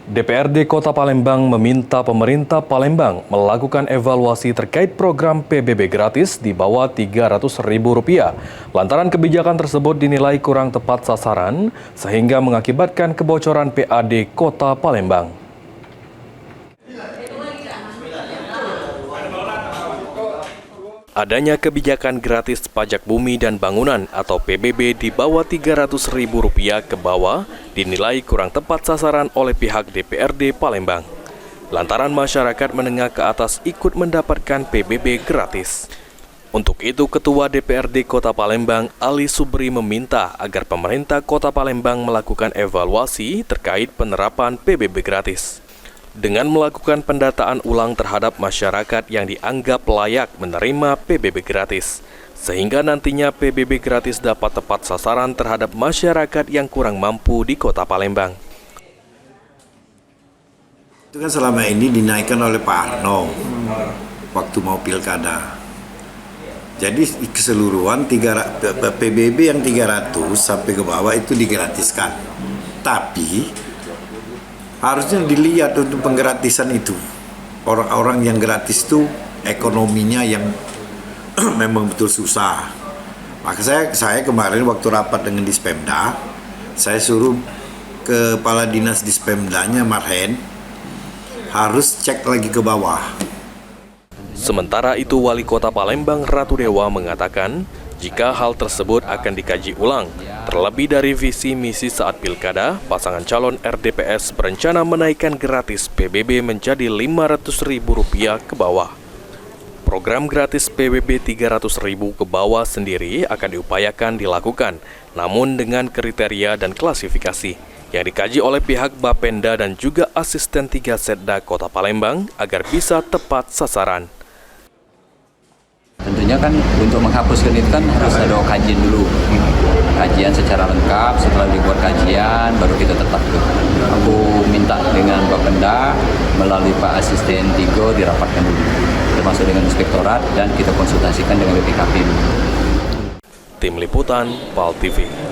DPRD Kota Palembang meminta pemerintah Palembang melakukan evaluasi terkait program PBB gratis di bawah Rp300.000 lantaran kebijakan tersebut dinilai kurang tepat sasaran sehingga mengakibatkan kebocoran PAD Kota Palembang. Adanya kebijakan gratis pajak bumi dan bangunan atau PBB di bawah Rp300.000 ke bawah dinilai kurang tepat sasaran oleh pihak DPRD Palembang. Lantaran masyarakat menengah ke atas ikut mendapatkan PBB gratis. Untuk itu, Ketua DPRD Kota Palembang, Ali Subri meminta agar pemerintah Kota Palembang melakukan evaluasi terkait penerapan PBB gratis. Dengan melakukan pendataan ulang terhadap masyarakat yang dianggap layak menerima PBB gratis, sehingga nantinya PBB gratis dapat tepat sasaran terhadap masyarakat yang kurang mampu di Kota Palembang. Itu kan selama ini dinaikkan oleh Pak Arno waktu mau pilkada. Jadi keseluruhan PBB yang 300 sampai ke bawah itu digratiskan. Tapi harusnya dilihat untuk penggratisan itu. Orang-orang yang gratis itu ekonominya yang memang betul susah. Maka saya kemarin waktu rapat dengan Dispemda, saya suruh Kepala Dinas Dispemdanya Marhen harus cek lagi ke bawah. Sementara itu, Wali Kota Palembang Ratu Dewa mengatakan jika hal tersebut akan dikaji ulang, terlebih dari visi misi saat pilkada, pasangan calon RDPS berencana menaikkan gratis PBB menjadi Rp500.000 ke bawah. Program gratis PBB Rp300.000 ke bawah sendiri akan diupayakan dilakukan, namun dengan kriteria dan klasifikasi yang dikaji oleh pihak Bapenda dan juga asisten 3 Setda Kota Palembang agar bisa tepat sasaran. Tentunya kan untuk menghapuskan itu kan harus ada kajian dulu. Kajian secara lengkap, setelah dibuat kajian baru kita tetapkan. Aku minta dengan Bapenda melalui Pak Asisten Tigo dirapatkan dulu, termasuk dengan Inspektorat dan kita konsultasikan dengan BPKP. Tim Liputan, PAL TV.